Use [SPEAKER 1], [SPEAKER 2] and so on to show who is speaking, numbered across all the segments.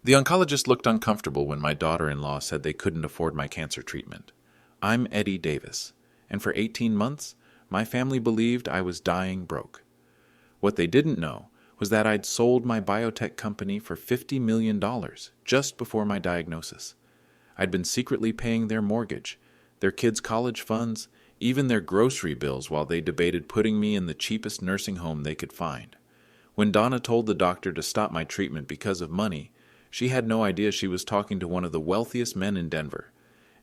[SPEAKER 1] The oncologist looked uncomfortable when my daughter-in-law said they couldn't afford my cancer treatment. I'm Eddie Davis, and for 18 months, my family believed I was dying broke. What they didn't know was that I'd sold my biotech company for $50 million just before my diagnosis. I'd been secretly paying their mortgage, their kids' college funds, even their grocery bills while they debated putting me in the cheapest nursing home they could find. When Donna told the doctor to stop my treatment because of money, she had no idea she was talking to one of the wealthiest men in Denver.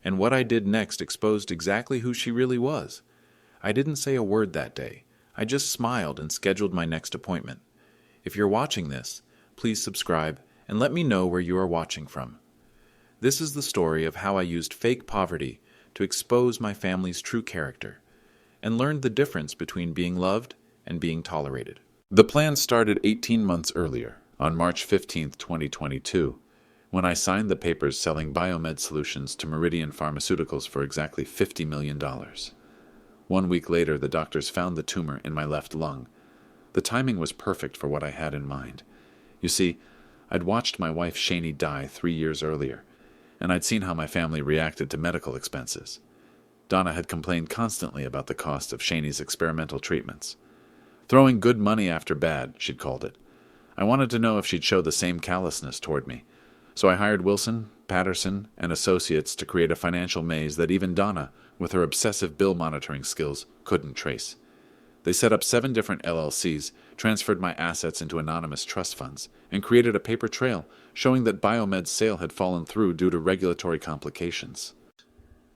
[SPEAKER 1] And what I did next exposed exactly who she really was. I didn't say a word that day. I just smiled and scheduled my next appointment. If you're watching this, please subscribe and let me know where you are watching from. This is the story of how I used fake poverty to expose my family's true character and learned the difference between being loved and being tolerated. The plan started 18 months earlier, on March 15, 2022, when I signed the papers selling biomed solutions to Meridian Pharmaceuticals for exactly $50 million. 1 week later, the doctors found the tumor in my left lung. The timing was perfect for what I had in mind. You see, I'd watched my wife Shani die 3 years earlier, and I'd seen how my family reacted to medical expenses. Donna had complained constantly about the cost of Shani's experimental treatments. Throwing good money after bad, she'd called it. I wanted to know if she'd show the same callousness toward me. So I hired Wilson, Patterson, and Associates to create a financial maze that even Donna, with her obsessive bill monitoring skills, couldn't trace. They set up 7 different LLCs, transferred my assets into anonymous trust funds, and created a paper trail showing that Biomed's sale had fallen through due to regulatory complications.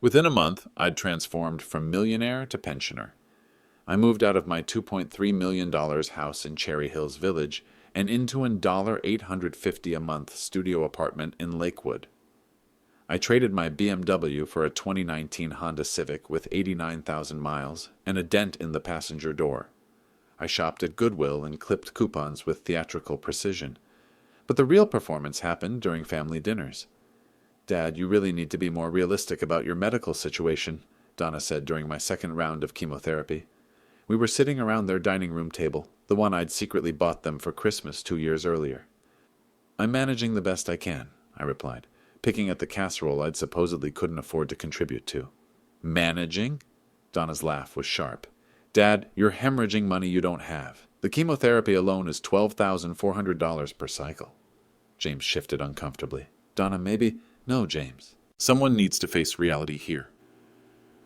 [SPEAKER 1] Within a month, I'd transformed from millionaire to pensioner. I moved out of my $2.3 million house in Cherry Hills Village and into an $850 a month studio apartment in Lakewood. I traded my BMW for a 2019 Honda Civic with 89,000 miles and a dent in the passenger door. I shopped at Goodwill and clipped coupons with theatrical precision. But the real performance happened during family dinners. "Dad, you really need to be more realistic about your medical situation," Donna said during my second round of chemotherapy. We were sitting around their dining room table, the one I'd secretly bought them for Christmas 2 years earlier. "I'm managing the best I can," I replied, picking at the casserole I'd supposedly couldn't afford to contribute to. "Managing?" Donna's laugh was sharp. "Dad, you're hemorrhaging money you don't have. The chemotherapy alone is $12,400 per cycle." James shifted uncomfortably. "Donna, maybe—" "No, James. Someone needs to face reality here."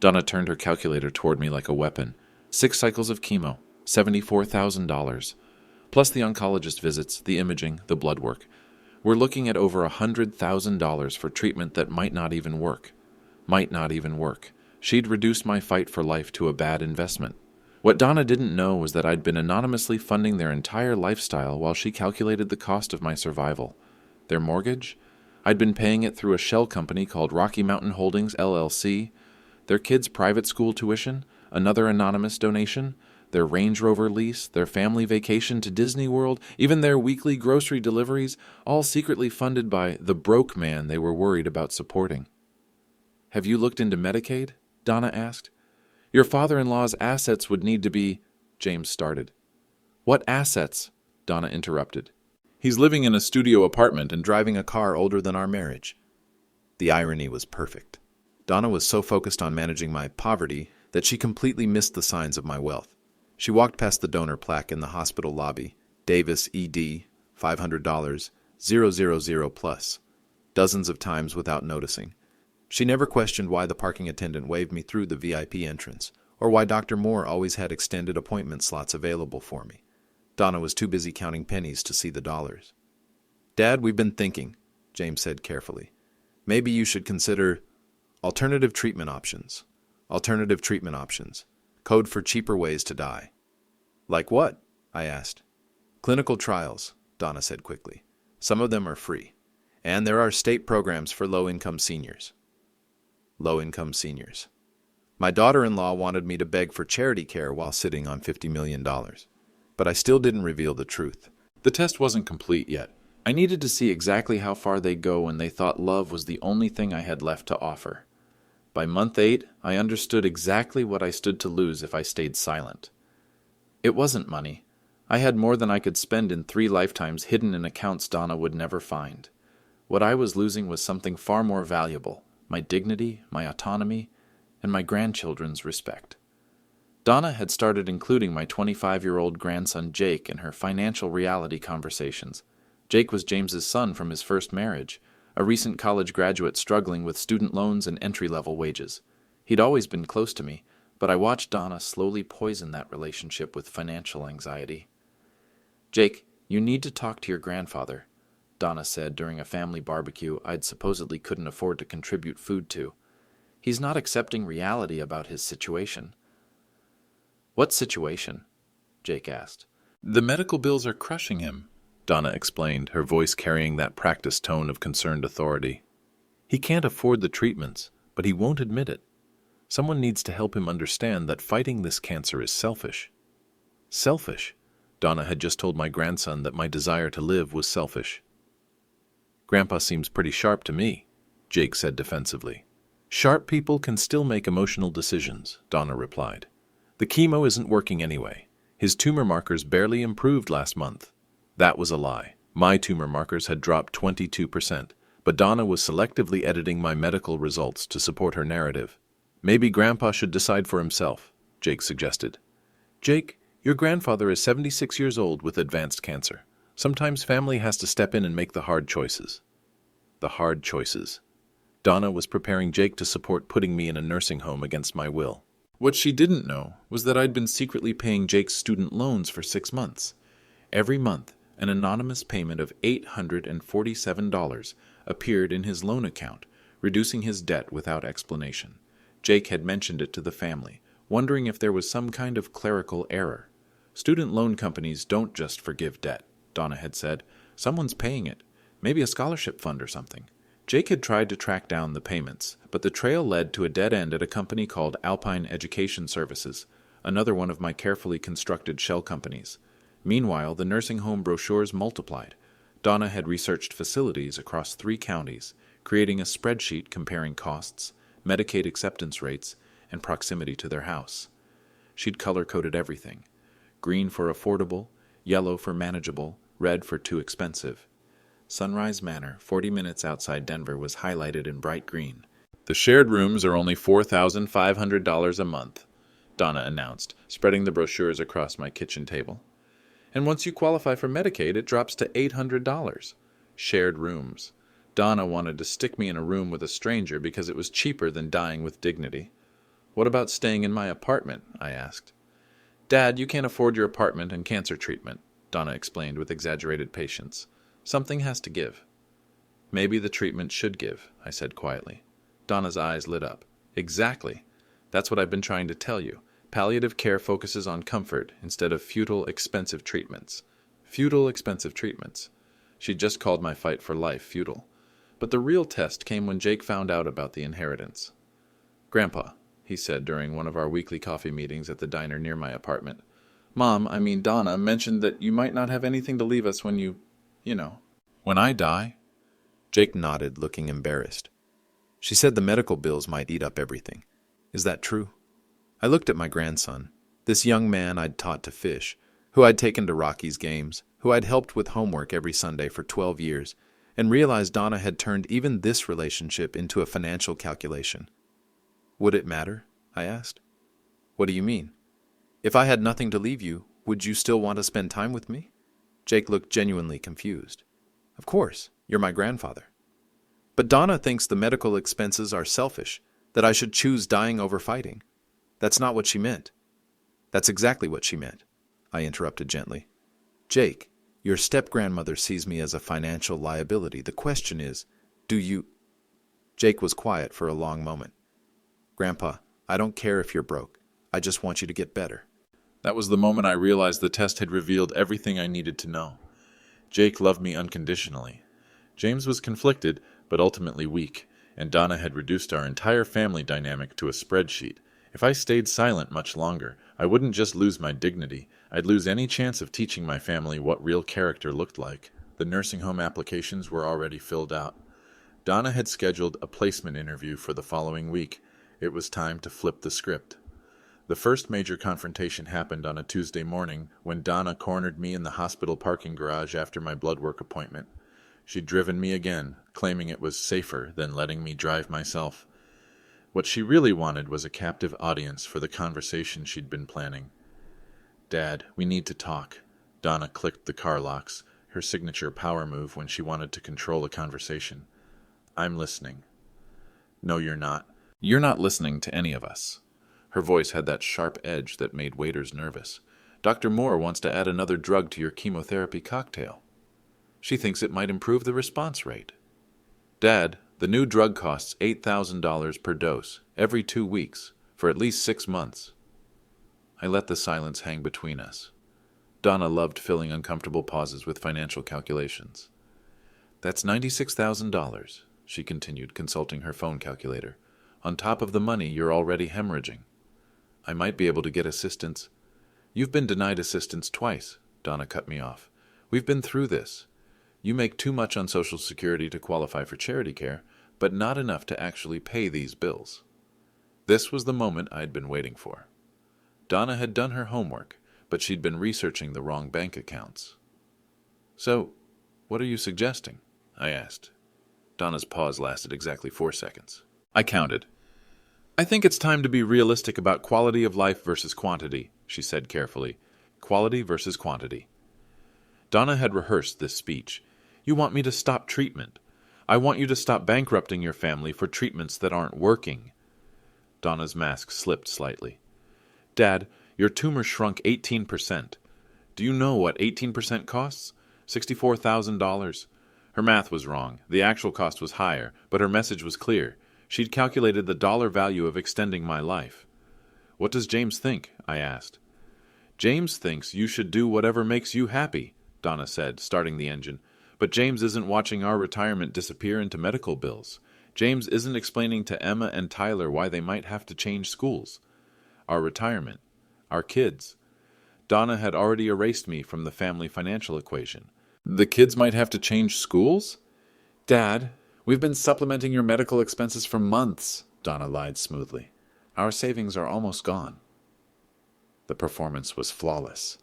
[SPEAKER 1] Donna turned her calculator toward me like a weapon. 6 cycles of chemo, $74,000. Plus the oncologist visits, the imaging, the blood work. We're looking at over $100,000 for treatment that might not even work. Might not even work. She'd reduced my fight for life to a bad investment. What Donna didn't know was that I'd been anonymously funding their entire lifestyle while she calculated the cost of my survival. Their mortgage? I'd been paying it through a shell company called Rocky Mountain Holdings, LLC. Their kids' private school tuition? Another anonymous donation? Their Range Rover lease, their family vacation to Disney World, even their weekly grocery deliveries, all secretly funded by the broke man they were worried about supporting. "Have you looked into Medicaid?" Donna asked. "Your father-in-law's assets would need to be—" James started. "What assets?" Donna interrupted. "He's living in a studio apartment and driving a car older than our marriage." The irony was perfect. Donna was so focused on managing my poverty that she completely missed the signs of my wealth. She walked past the donor plaque in the hospital lobby, Davis ED, $500, 000 plus, dozens of times without noticing. She never questioned why the parking attendant waved me through the VIP entrance, or why Dr. Moore always had extended appointment slots available for me. Donna was too busy counting pennies to see the dollars. "Dad, we've been thinking," James said carefully. "Maybe you should consider alternative treatment options. Alternative treatment options. Code for cheaper ways to die." "Like what?" I asked. "Clinical trials," Donna said quickly. "Some of them are free. And there are state programs for low-income seniors." Low-income seniors. My daughter-in-law wanted me to beg for charity care while sitting on $50 million. But I still didn't reveal the truth. The test wasn't complete yet. I needed to see exactly how far they'd go when they thought love was the only thing I had left to offer. By month 8, I understood exactly what I stood to lose if I stayed silent. It wasn't money. I had more than I could spend in 3 lifetimes hidden in accounts Donna would never find. What I was losing was something far more valuable: my dignity, my autonomy, and my grandchildren's respect. Donna had started including my 25-year-old grandson Jake in her financial reality conversations. Jake was James's son from his first marriage, a recent college graduate struggling with student loans and entry-level wages. He'd always been close to me, but I watched Donna slowly poison that relationship with financial anxiety. "Jake, you need to talk to your grandfather," Donna said during a family barbecue I'd supposedly couldn't afford to contribute food to. "He's not accepting reality about his situation." "What situation?" Jake asked. "The medical bills are crushing him," Donna explained, her voice carrying that practiced tone of concerned authority. "He can't afford the treatments, but he won't admit it. Someone needs to help him understand that fighting this cancer is selfish." Selfish? Donna had just told my grandson that my desire to live was selfish. "Grandpa seems pretty sharp to me," Jake said defensively. "Sharp people can still make emotional decisions," Donna replied. "The chemo isn't working anyway. His tumor markers barely improved last month." That was a lie. My tumor markers had dropped 22%, but Donna was selectively editing my medical results to support her narrative. "Maybe Grandpa should decide for himself," Jake suggested. "Jake, your grandfather is 76 years old with advanced cancer. Sometimes family has to step in and make the hard choices." The hard choices. Donna was preparing Jake to support putting me in a nursing home against my will. What she didn't know was that I'd been secretly paying Jake's student loans for 6 months. Every month, an anonymous payment of $847 appeared in his loan account, reducing his debt without explanation. Jake had mentioned it to the family, wondering if there was some kind of clerical error. "Student loan companies don't just forgive debt," Donna had said. "Someone's paying it. Maybe a scholarship fund or something." Jake had tried to track down the payments, but the trail led to a dead end at a company called Alpine Education Services, another one of my carefully constructed shell companies. Meanwhile, the nursing home brochures multiplied. Donna had researched facilities across 3 counties, creating a spreadsheet comparing costs, Medicaid acceptance rates, and proximity to their house. She'd color-coded everything: green for affordable, yellow for manageable, red for too expensive. Sunrise Manor, 40 minutes outside Denver, was highlighted in bright green. "The shared rooms are only $4,500 a month," Donna announced, spreading the brochures across my kitchen table. "And once you qualify for Medicaid, it drops to $800. Shared rooms. Donna wanted to stick me in a room with a stranger because it was cheaper than dying with dignity. "What about staying in my apartment?" I asked. "Dad, you can't afford your apartment and cancer treatment," Donna explained with exaggerated patience. "Something has to give." "Maybe the treatment should give," I said quietly. Donna's eyes lit up. "Exactly. That's what I've been trying to tell you. Palliative care focuses on comfort instead of futile, expensive treatments." Futile, expensive treatments. She'd just called my fight for life futile. But the real test came when Jake found out about the inheritance. "Grandpa," he said during one of our weekly coffee meetings at the diner near my apartment, Donna mentioned that you might not have anything to leave us when you know. "When I die?" Jake nodded, looking embarrassed. "She said the medical bills might eat up everything. Is that true?" I looked at my grandson, this young man I'd taught to fish, who I'd taken to Rocky's games, who I'd helped with homework every Sunday for 12 years, and realized Donna had turned even this relationship into a financial calculation. "Would it matter?" I asked. "What do you mean? If I had nothing to leave you, would you still want to spend time with me?" Jake looked genuinely confused. "Of course, you're my grandfather." "But Donna thinks the medical expenses are selfish, that I should choose dying over fighting. That's not what she meant." "That's exactly what she meant," I interrupted gently. "Jake, your step-grandmother sees me as a financial liability. The question is, do you—" Jake was quiet for a long moment. "Grandpa, I don't care if you're broke. I just want you to get better." That was the moment I realized the test had revealed everything I needed to know. Jake loved me unconditionally. James was conflicted, but ultimately weak, and Donna had reduced our entire family dynamic to a spreadsheet. If I stayed silent much longer, I wouldn't just lose my dignity, I'd lose any chance of teaching my family what real character looked like. The nursing home applications were already filled out. Donna had scheduled a placement interview for the following week. It was time to flip the script. The first major confrontation happened on a Tuesday morning when Donna cornered me in the hospital parking garage after my blood work appointment. She'd driven me again, claiming it was safer than letting me drive myself. What she really wanted was a captive audience for the conversation she'd been planning. "Dad, we need to talk." Donna clicked the car locks, her signature power move when she wanted to control a conversation. "I'm listening." "No, you're not. You're not listening to any of us." Her voice had that sharp edge that made waiters nervous. "Dr. Moore wants to add another drug to your chemotherapy cocktail. She thinks it might improve the response rate. Dad, the new drug costs $8,000 per dose, every 2 weeks, for at least 6 months. I let the silence hang between us. Donna loved filling uncomfortable pauses with financial calculations. "That's $96,000, she continued, consulting her phone calculator, "on top of the money you're already hemorrhaging. I might be able to get assistance." "You've been denied assistance twice," Donna cut me off. "We've been through this. You make too much on Social Security to qualify for charity care, but not enough to actually pay these bills." This was the moment I'd been waiting for. Donna had done her homework, but she'd been researching the wrong bank accounts. "So, what are you suggesting?" I asked. Donna's pause lasted exactly 4 seconds. I counted. "I think it's time to be realistic about quality of life versus quantity," she said carefully. "Quality versus quantity." Donna had rehearsed this speech. "You want me to stop treatment. I want you to stop bankrupting your family for treatments that aren't working." Donna's mask slipped slightly. "Dad, your tumor shrunk 18%. Do you know what 18% costs? $64,000. Her math was wrong. The actual cost was higher, but her message was clear. She'd calculated the dollar value of extending my life. "What does James think?" I asked. "James thinks you should do whatever makes you happy," Donna said, starting the engine. "But James isn't watching our retirement disappear into medical bills. James isn't explaining to Emma and Tyler why they might have to change schools. Our retirement. Our kids." Donna had already erased me from the family financial equation. "The kids might have to change schools?" "Dad, we've been supplementing your medical expenses for months," Donna lied smoothly. "Our savings are almost gone." The performance was flawless.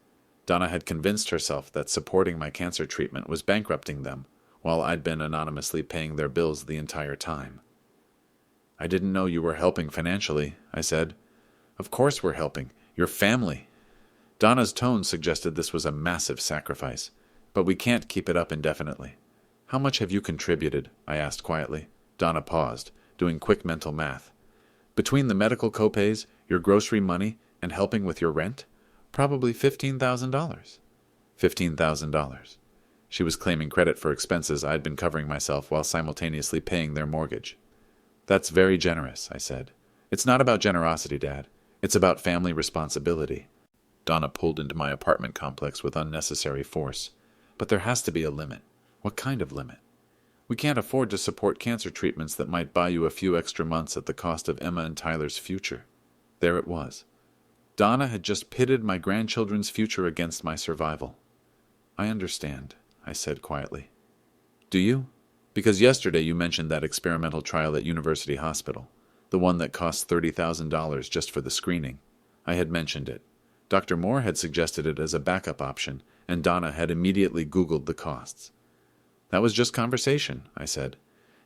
[SPEAKER 1] Donna had convinced herself that supporting my cancer treatment was bankrupting them, while I'd been anonymously paying their bills the entire time. "I didn't know you were helping financially," I said. "Of course we're helping. Your family." Donna's tone suggested this was a massive sacrifice, but we can't keep it up indefinitely. "How much have you contributed?" I asked quietly. Donna paused, doing quick mental math. "Between the medical copays, your grocery money, and helping with your rent? Probably $15,000. $15,000. She was claiming credit for expenses I'd been covering myself while simultaneously paying their mortgage. "That's very generous," I said. "It's not about generosity, Dad. It's about family responsibility." Donna pulled into my apartment complex with unnecessary force. "But there has to be a limit." "What kind of limit?" "We can't afford to support cancer treatments that might buy you a few extra months at the cost of Emma and Tyler's future." There it was. Donna had just pitted my grandchildren's future against my survival. "I understand," I said quietly. "Do you? Because yesterday you mentioned that experimental trial at University Hospital, the one that cost $30,000 just for the screening. I had mentioned it. Dr. Moore had suggested it as a backup option, and Donna had immediately Googled the costs. "That was just conversation," I said.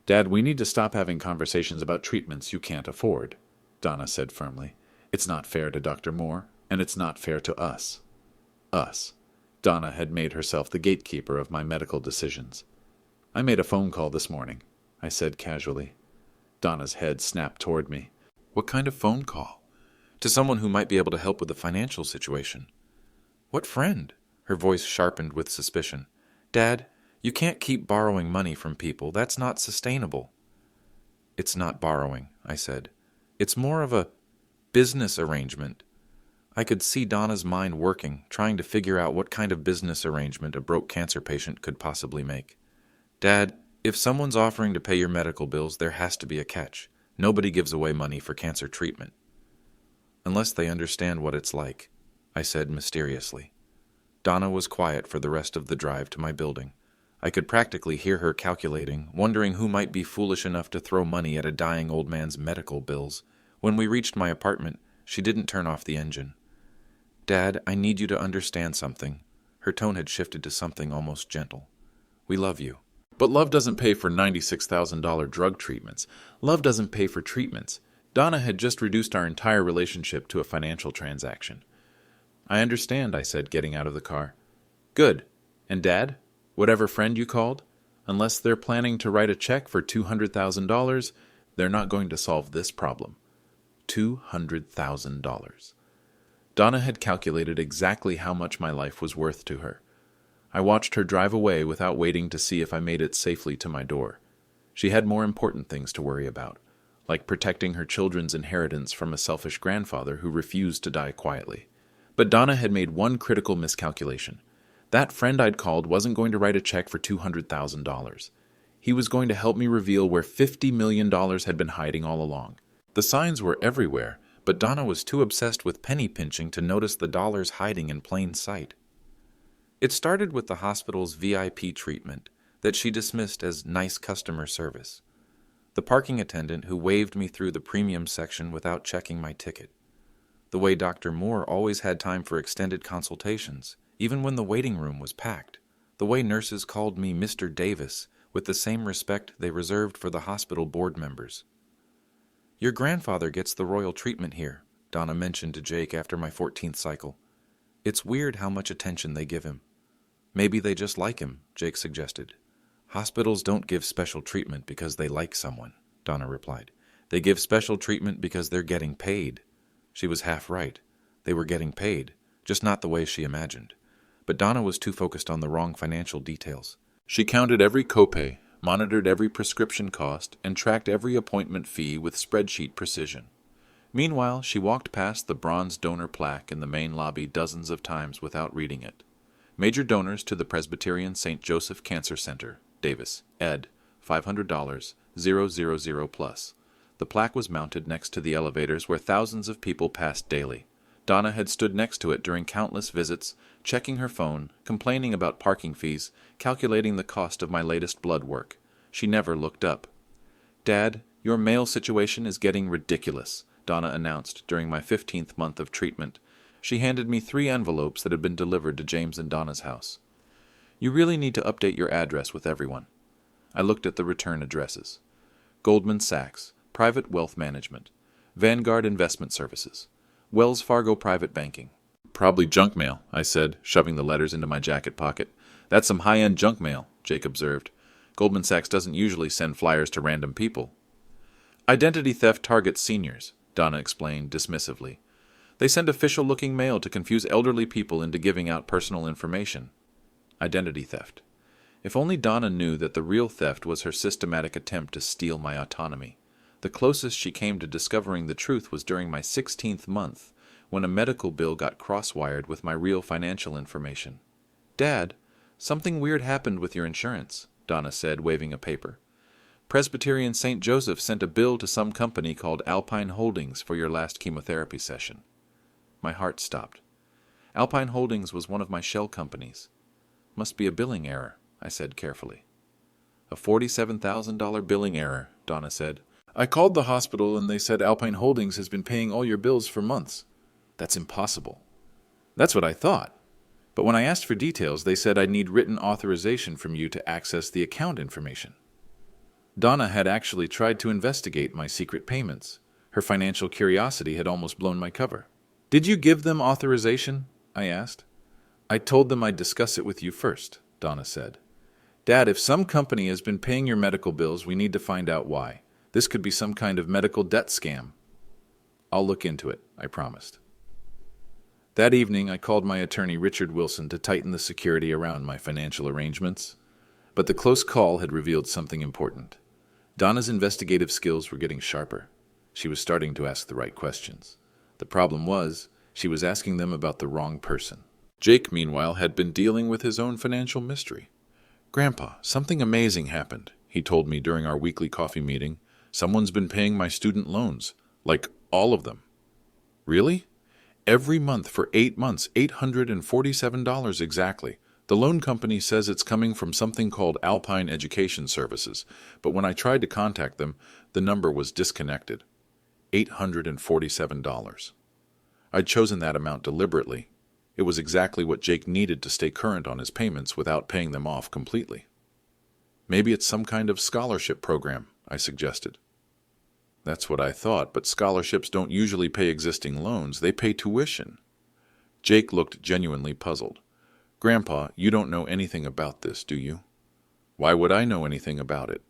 [SPEAKER 1] "Dad, we need to stop having conversations about treatments you can't afford," Donna said firmly. "It's not fair to Dr. Moore, and it's not fair to us." Us. Donna had made herself the gatekeeper of my medical decisions. "I made a phone call this morning," I said casually. Donna's head snapped toward me. "What kind of phone call?" "To someone who might be able to help with the financial situation." "What friend?" Her voice sharpened with suspicion. "Dad, you can't keep borrowing money from people. That's not sustainable." "It's not borrowing," I said. "It's more of a business arrangement." I could see Donna's mind working, trying to figure out what kind of business arrangement a broke cancer patient could possibly make. "Dad, if someone's offering to pay your medical bills, there has to be a catch. Nobody gives away money for cancer treatment." "Unless they understand what it's like," I said mysteriously. Donna was quiet for the rest of the drive to my building. I could practically hear her calculating, wondering who might be foolish enough to throw money at a dying old man's medical bills. When we reached my apartment, she didn't turn off the engine. "Dad, I need you to understand something." Her tone had shifted to something almost gentle. "We love you." But love doesn't pay for $96,000 drug treatments. Love doesn't pay for treatments. Donna had just reduced our entire relationship to a financial transaction. I understand, I said, getting out of the car. Good. And Dad? Whatever friend you called? Unless they're planning to write a check for $200,000, they're not going to solve this problem. $200,000. Donna had calculated exactly how much my life was worth to her. I watched her drive away without waiting to see if I made it safely to my door. She had more important things to worry about, like protecting her children's inheritance from a selfish grandfather who refused to die quietly. But Donna had made one critical miscalculation. That friend I'd called wasn't going to write a check for $200,000. He was going to help me reveal where $50 million had been hiding all along. The signs were everywhere, but Donna was too obsessed with penny pinching to notice the dollars hiding in plain sight. It started with the hospital's VIP treatment that she dismissed as nice customer service. The parking attendant who waved me through the premium section without checking my ticket. The way Dr. Moore always had time for extended consultations, even when the waiting room was packed. The way nurses called me Mr. Davis with the same respect they reserved for the hospital board members. Your grandfather gets the royal treatment here, Donna mentioned to Jake after my 14th cycle. It's weird how much attention they give him. Maybe they just like him, Jake suggested. Hospitals don't give special treatment because they like someone, Donna replied. They give special treatment because they're getting paid. She was half right. They were getting paid, just not the way she imagined. But Donna was too focused on the wrong financial details. She counted every copay, monitored every prescription cost, and tracked every appointment fee with spreadsheet precision. Meanwhile, she walked past the bronze donor plaque in the main lobby dozens of times without reading it. Major donors to the Presbyterian St. Joseph Cancer Center, Davis, Ed, $500, 000 plus. The plaque was mounted next to the elevators where thousands of people passed daily. Donna had stood next to it during countless visits, checking her phone, complaining about parking fees, calculating the cost of my latest blood work. She never looked up. Dad, your mail situation is getting ridiculous, Donna announced during my 15th month of treatment. She handed me 3 envelopes that had been delivered to James and Donna's house. You really need to update your address with everyone. I looked at the return addresses. Goldman Sachs, Private Wealth Management, Vanguard Investment Services, Wells Fargo Private Banking. Probably junk mail, I said, shoving the letters into my jacket pocket. That's some high-end junk mail, Jake observed. Goldman Sachs doesn't usually send flyers to random people. Identity theft targets seniors, Donna explained dismissively. They send official-looking mail to confuse elderly people into giving out personal information. Identity theft. If only Donna knew that the real theft was her systematic attempt to steal my autonomy. The closest she came to discovering the truth was during my 16th month, when a medical bill got cross-wired with my real financial information. Dad, something weird happened with your insurance, Donna said, waving a paper. Presbyterian St. Joseph sent a bill to some company called Alpine Holdings for your last chemotherapy session. My heart stopped. Alpine Holdings was one of my shell companies. Must be a billing error, I said carefully. A $47,000 billing error, Donna said. I called the hospital and they said Alpine Holdings has been paying all your bills for months. That's impossible. That's what I thought. But when I asked for details, they said I'd need written authorization from you to access the account information. Donna had actually tried to investigate my secret payments. Her financial curiosity had almost blown my cover. Did you give them authorization? I asked. I told them I'd discuss it with you first, Donna said. Dad, if some company has been paying your medical bills, we need to find out why. This could be some kind of medical debt scam. I'll look into it, I promised. That evening, I called my attorney Richard Wilson to tighten the security around my financial arrangements. But the close call had revealed something important. Donna's investigative skills were getting sharper. She was starting to ask the right questions. The problem was, she was asking them about the wrong person. Jake, meanwhile, had been dealing with his own financial mystery. Grandpa, something amazing happened, he told me during our weekly coffee meeting. Someone's been paying my student loans, like all of them. Really? Every month for 8 months, $847 exactly. The loan company says it's coming from something called Alpine Education Services, but when I tried to contact them, the number was disconnected. $847. I'd chosen that amount deliberately. It was exactly what Jake needed to stay current on his payments without paying them off completely. Maybe it's some kind of scholarship program, I suggested. That's what I thought, but scholarships don't usually pay existing loans, they pay tuition. Jake looked genuinely puzzled. Grandpa, you don't know anything about this, do you? Why would I know anything about it?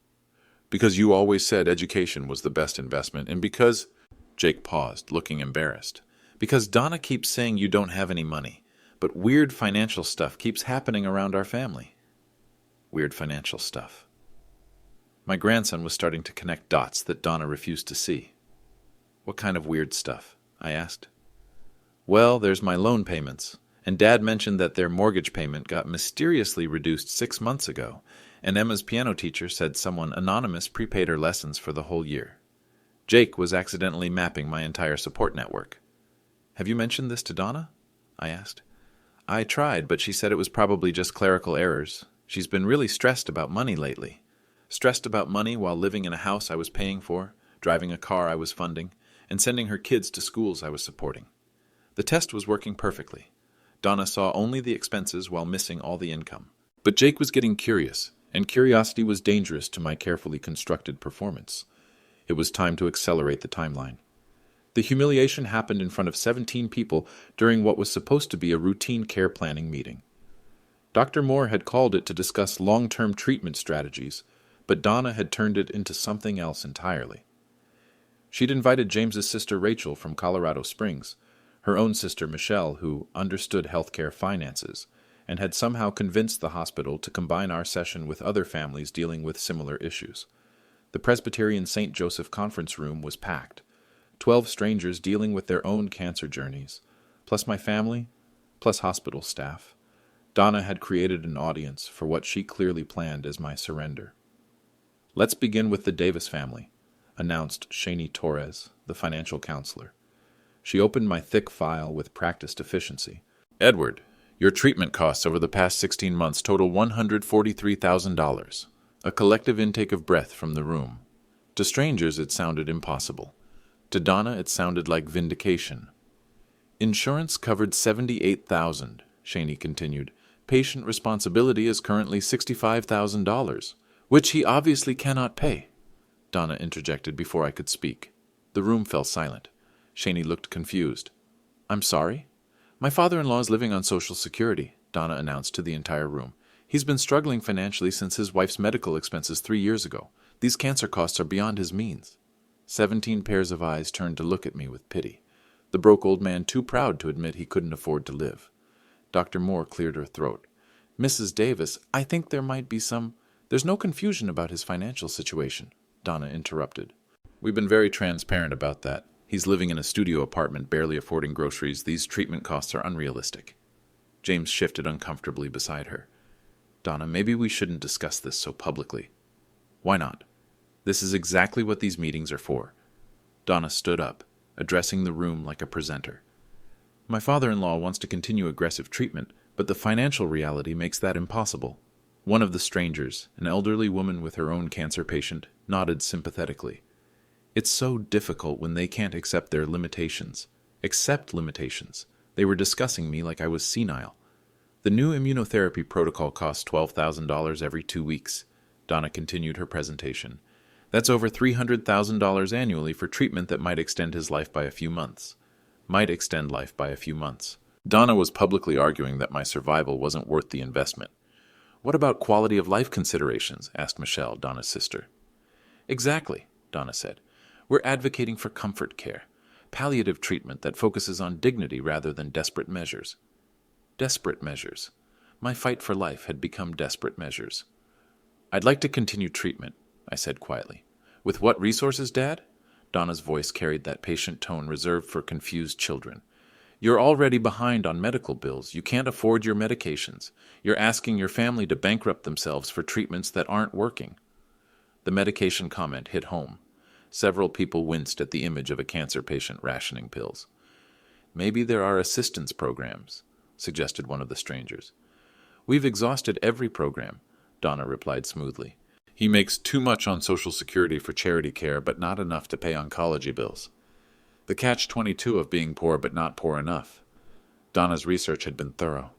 [SPEAKER 1] Because you always said education was the best investment, and because... Jake paused, looking embarrassed. Because Donna keeps saying you don't have any money, but weird financial stuff keeps happening around our family. Weird financial stuff. My grandson was starting to connect dots that Donna refused to see. What kind of weird stuff? I asked. Well, there's my loan payments, and Dad mentioned that their mortgage payment got mysteriously reduced 6 months ago, and Emma's piano teacher said someone anonymous prepaid her lessons for the whole year. Jake was accidentally mapping my entire support network. Have you mentioned this to Donna? I asked. I tried, but she said it was probably just clerical errors. She's been really stressed about money lately. Stressed about money while living in a house I was paying for, driving a car I was funding, and sending her kids to schools I was supporting. The test was working perfectly. Donna saw only the expenses while missing all the income. But Jake was getting curious, and curiosity was dangerous to my carefully constructed performance. It was time to accelerate the timeline. The humiliation happened in front of 17 people during what was supposed to be a routine care planning meeting. Dr. Moore had called it to discuss long-term treatment strategies, but Donna had turned it into something else entirely. She'd invited James's sister Rachel from Colorado Springs, her own sister Michelle, who understood healthcare finances, and had somehow convinced the hospital to combine our session with other families dealing with similar issues. The Presbyterian St. Joseph conference room was packed, 12 strangers dealing with their own cancer journeys, plus my family, plus hospital staff. Donna had created an audience for what she clearly planned as my surrender. Let's begin with the Davis family, announced Shani Torres, the financial counselor. She opened my thick file with practiced efficiency. Edward, your treatment costs over the past 16 months total $143,000. A collective intake of breath from the room. To strangers, it sounded impossible. To Donna, it sounded like vindication. Insurance covered $78,000, Shani continued. Patient responsibility is currently $65,000, which he obviously cannot pay. Donna interjected before I could speak. The room fell silent. Shani looked confused. I'm sorry? My father-in-law is living on Social Security, Donna announced to the entire room. He's been struggling financially since his wife's medical expenses 3 years ago. These cancer costs are beyond his means. 17 pairs of eyes turned to look at me with pity. The broke old man too proud to admit he couldn't afford to live. Dr. Moore cleared her throat. Mrs. Davis, I think there might be some... There's no confusion about his financial situation, Donna interrupted. We've been very transparent about that. He's living in a studio apartment, barely affording groceries. These treatment costs are unrealistic. James shifted uncomfortably beside her. Donna, maybe we shouldn't discuss this so publicly. Why not? This is exactly what these meetings are for. Donna stood up, addressing the room like a presenter. My father-in-law wants to continue aggressive treatment, but the financial reality makes that impossible. One of the strangers, an elderly woman with her own cancer patient, nodded sympathetically. It's so difficult when they can't accept their limitations. Accept limitations. They were discussing me like I was senile. The new immunotherapy protocol costs $12,000 every 2 weeks. Donna continued her presentation. That's over $300,000 annually for treatment that might extend his life by a few months. Might extend life by a few months. Donna was publicly arguing that my survival wasn't worth the investment. What about quality of life considerations? Asked Michelle, Donna's sister. Exactly, Donna said. We're advocating for comfort care, palliative treatment that focuses on dignity rather than desperate measures. Desperate measures. My fight for life had become desperate measures. I'd like to continue treatment, I said quietly. With what resources, Dad? Donna's voice carried that patient tone reserved for confused children. You're already behind on medical bills. You can't afford your medications. You're asking your family to bankrupt themselves for treatments that aren't working. The medication comment hit home. Several people winced at the image of a cancer patient rationing pills. Maybe there are assistance programs, suggested one of the strangers. We've exhausted every program, Donna replied smoothly. He makes too much on Social Security for charity care, but not enough to pay oncology bills. The catch-22 of being poor but not poor enough. Donna's research had been thorough.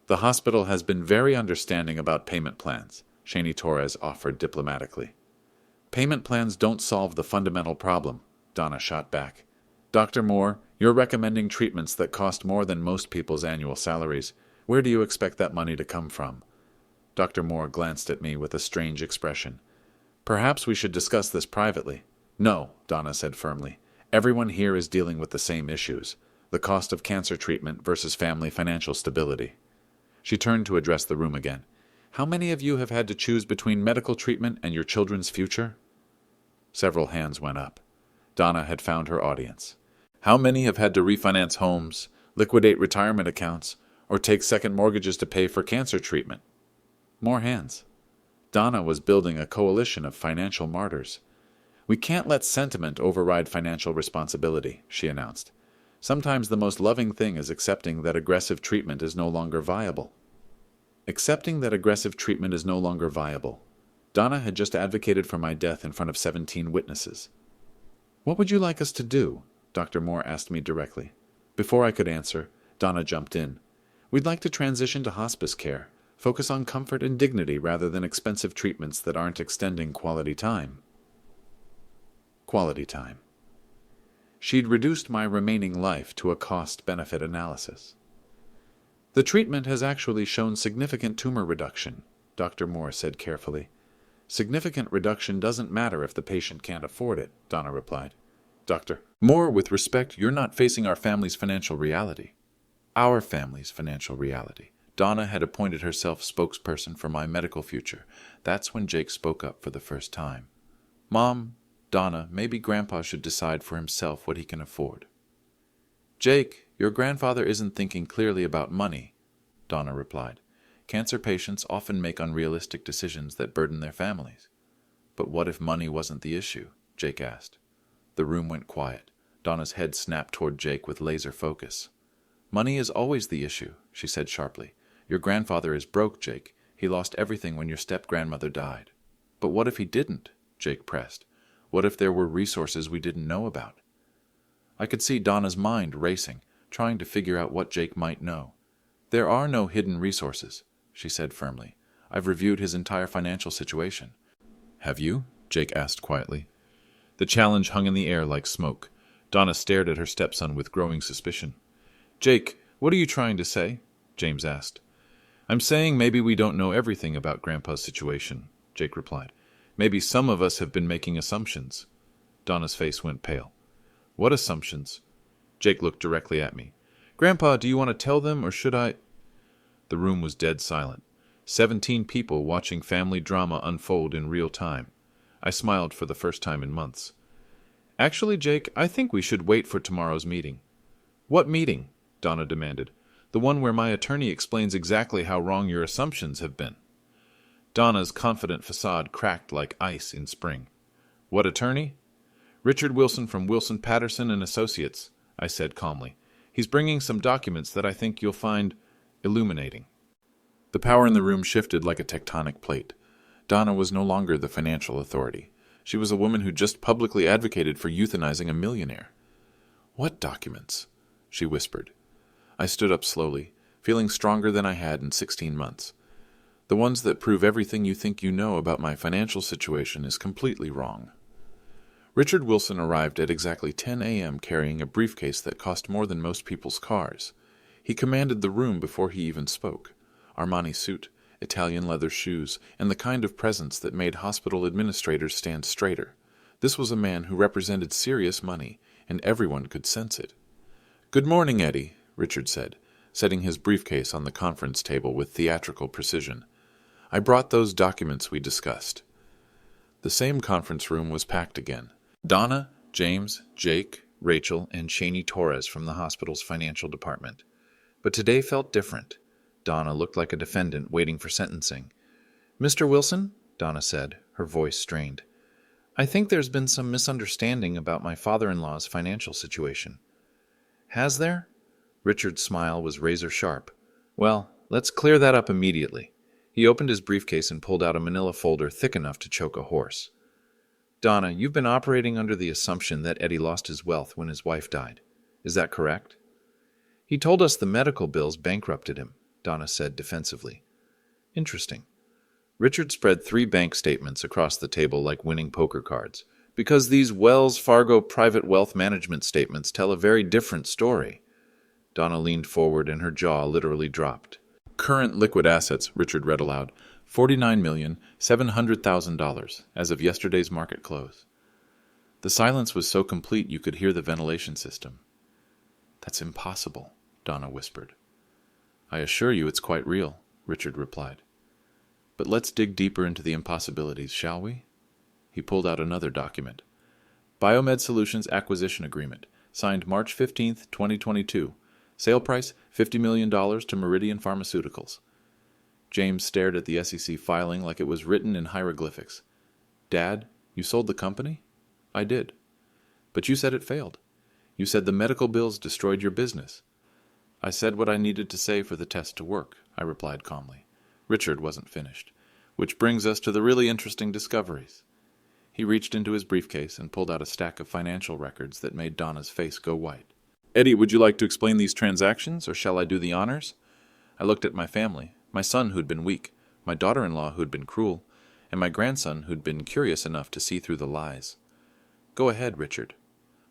[SPEAKER 1] The hospital has been very understanding about payment plans, Shani Torres offered diplomatically. Payment plans don't solve the fundamental problem, Donna shot back. Dr. Moore, you're recommending treatments that cost more than most people's annual salaries. Where do you expect that money to come from? Dr. Moore glanced at me with a strange expression. Perhaps we should discuss this privately. No, Donna said firmly. Everyone here is dealing with the same issues. The cost of cancer treatment versus family financial stability. She turned to address the room again. How many of you have had to choose between medical treatment and your children's future? Several hands went up. Donna had found her audience. How many have had to refinance homes, liquidate retirement accounts, or take second mortgages to pay for cancer treatment? More hands. Donna was building a coalition of financial martyrs. We can't let sentiment override financial responsibility, she announced. Sometimes the most loving thing is accepting that aggressive treatment is no longer viable. Accepting that aggressive treatment is no longer viable. Donna had just advocated for my death in front of 17 witnesses. What would you like us to do? Dr. Moore asked me directly. Before I could answer, Donna jumped in. We'd like to transition to hospice care, focus on comfort and dignity rather than expensive treatments that aren't extending quality time. Quality time. She'd reduced my remaining life to a cost-benefit analysis. The treatment has actually shown significant tumor reduction, Dr. Moore said carefully. Significant reduction doesn't matter if the patient can't afford it, Donna replied. Dr. Moore, with respect, you're not facing our family's financial reality. Our family's financial reality. Donna had appointed herself spokesperson for my medical future. That's when Jake spoke up for the first time. Mom, Donna, maybe Grandpa should decide for himself what he can afford. Jake, your grandfather isn't thinking clearly about money, Donna replied. Cancer patients often make unrealistic decisions that burden their families. But what if money wasn't the issue? Jake asked. The room went quiet. Donna's head snapped toward Jake with laser focus. Money is always the issue, she said sharply. Your grandfather is broke, Jake. He lost everything when your step-grandmother died. But what if he didn't? Jake pressed. What if there were resources we didn't know about? I could see Donna's mind racing, trying to figure out what Jake might know. There are no hidden resources, she said firmly. I've reviewed his entire financial situation. Have you? Jake asked quietly. The challenge hung in the air like smoke. Donna stared at her stepson with growing suspicion. Jake, what are you trying to say? James asked. I'm saying maybe we don't know everything about Grandpa's situation, Jake replied. Maybe some of us have been making assumptions. Donna's face went pale. What assumptions? Jake looked directly at me. Grandpa, do you want to tell them, or should I? The room was dead silent. 17 people watching family drama unfold in real time. I smiled for the first time in months. Actually, Jake, I think we should wait for tomorrow's meeting. What meeting? Donna demanded. The one where my attorney explains exactly how wrong your assumptions have been. Donna's confident facade cracked like ice in spring. What attorney? Richard Wilson from Wilson Patterson and Associates, I said calmly. He's bringing some documents that I think you'll find illuminating. The power in the room shifted like a tectonic plate. Donna was no longer the financial authority. She was a woman who just publicly advocated for euthanizing a millionaire. What documents? She whispered. I stood up slowly, feeling stronger than I had in 16 months. The ones that prove everything you think you know about my financial situation is completely wrong. Richard Wilson arrived at exactly 10 a.m. carrying a briefcase that cost more than most people's cars. He commanded the room before he even spoke. Armani suit, Italian leather shoes, and the kind of presence that made hospital administrators stand straighter. This was a man who represented serious money, and everyone could sense it. Good morning, Eddie, Richard said, setting his briefcase on the conference table with theatrical precision. I brought those documents we discussed. The same conference room was packed again. Donna, James, Jake, Rachel, and Shani Torres from the hospital's financial department. But today felt different. Donna looked like a defendant waiting for sentencing. Mr. Wilson, Donna said, her voice strained. I think there's been some misunderstanding about my father-in-law's financial situation. Has there? Richard's smile was razor-sharp. Well, let's clear that up immediately. He opened his briefcase and pulled out a manila folder thick enough to choke a horse. Donna, you've been operating under the assumption that Eddie lost his wealth when his wife died. Is that correct? He told us the medical bills bankrupted him, Donna said defensively. Interesting. Richard spread 3 bank statements across the table like winning poker cards, because these Wells Fargo private wealth management statements tell a very different story. Donna leaned forward and her jaw literally dropped. Current liquid assets, Richard read aloud, $49,700,000 as of yesterday's market close. The silence was so complete you could hear the ventilation system. That's impossible, Donna whispered. I assure you it's quite real, Richard replied. But let's dig deeper into the impossibilities, shall we? He pulled out another document. Biomed Solutions Acquisition Agreement, signed March 15, 2022. Sale price, $50 million to Meridian Pharmaceuticals. James stared at the SEC filing like it was written in hieroglyphics. Dad, you sold the company? I did. But you said it failed. You said the medical bills destroyed your business. I said what I needed to say for the test to work, I replied calmly. Richard wasn't finished. Which brings us to the really interesting discoveries. He reached into his briefcase and pulled out a stack of financial records that made Donna's face go white. Eddie, would you like to explain these transactions, or shall I do the honors? I looked at my family, my son who'd been weak, my daughter-in-law who'd been cruel, and my grandson who'd been curious enough to see through the lies. Go ahead, Richard.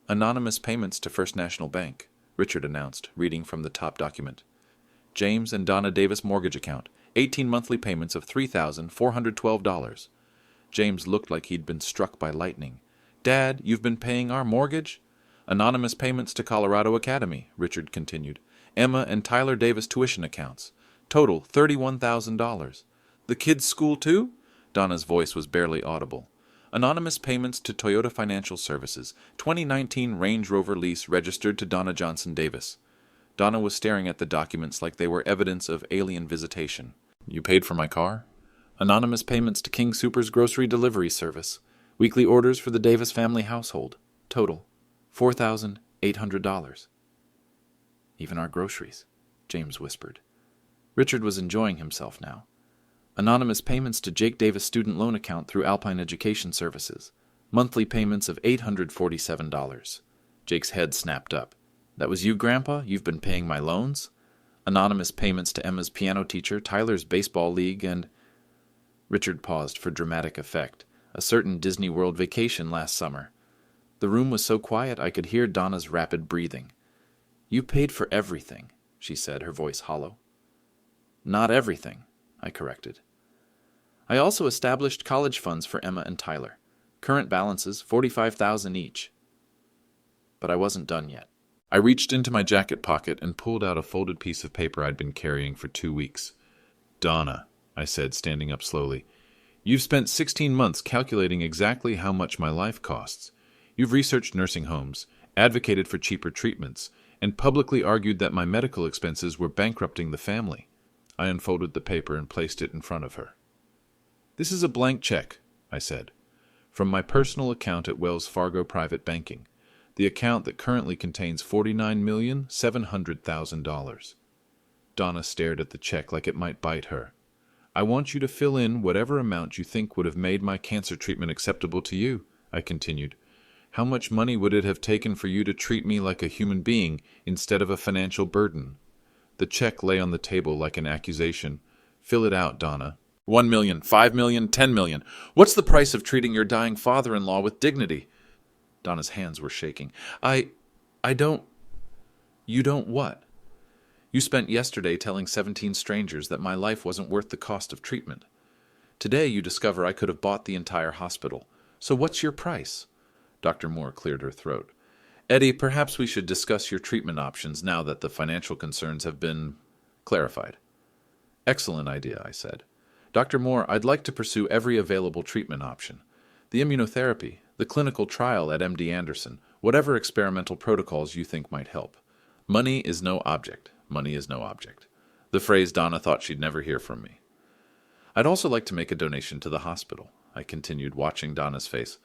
[SPEAKER 1] Anonymous payments to First National Bank, Richard announced, reading from the top document. James and Donna Davis mortgage account, 18 monthly payments of $3,412. James looked like he'd been struck by lightning. Dad, you've been paying our mortgage? Anonymous payments to Colorado Academy, Richard continued. Emma and Tyler Davis tuition accounts. Total $31,000. The kids' school too? Donna's voice was barely audible. Anonymous payments to Toyota Financial Services. 2019 Range Rover lease registered to Donna Johnson Davis. Donna was staring at the documents like they were evidence of alien visitation. You paid for my car? Anonymous payments to King Soopers grocery delivery service. Weekly orders for the Davis family household. Total $4,800. Even our groceries, James whispered. Richard was enjoying himself now. Anonymous payments to Jake Davis student loan account through Alpine Education Services. Monthly payments of $847. Jake's head snapped up. That was you, Grandpa? You've been paying my loans? Anonymous payments to Emma's piano teacher, Tyler's baseball league, and... Richard paused for dramatic effect. A certain Disney World vacation last summer. The room was so quiet I could hear Donna's rapid breathing. You paid for everything, she said, her voice hollow. Not everything, I corrected. I also established college funds for Emma and Tyler. Current balances, $45,000 each. But I wasn't done yet. I reached into my jacket pocket and pulled out a folded piece of paper I'd been carrying for 2 weeks. Donna, I said, standing up slowly, you've spent 16 months calculating exactly how much my life costs. You've researched nursing homes, advocated for cheaper treatments, and publicly argued that my medical expenses were bankrupting the family. I unfolded the paper and placed it in front of her. This is a blank check, I said, from my personal account at Wells Fargo Private Banking, the account that currently contains $49,700,000. Donna stared at the check like it might bite her. I want you to fill in whatever amount you think would have made my cancer treatment acceptable to you, I continued. How much money would it have taken for you to treat me like a human being instead of a financial burden? The check lay on the table like an accusation. Fill it out, Donna. 1 million, 5 million, 10 million. What's the price of treating your dying father-in-law with dignity? Donna's hands were shaking. I don't... You don't what? You spent yesterday telling 17 strangers that my life wasn't worth the cost of treatment. Today you discover I could have bought the entire hospital. So what's your price? Dr. Moore cleared her throat. Eddie, perhaps we should discuss your treatment options now that the financial concerns have been clarified. Excellent idea, I said. Dr. Moore, I'd like to pursue every available treatment option. The immunotherapy, the clinical trial at MD Anderson, whatever experimental protocols you think might help. Money is no object. Money is no object. The phrase Donna thought she'd never hear from me. I'd also like to make a donation to the hospital, I continued, watching Donna's face.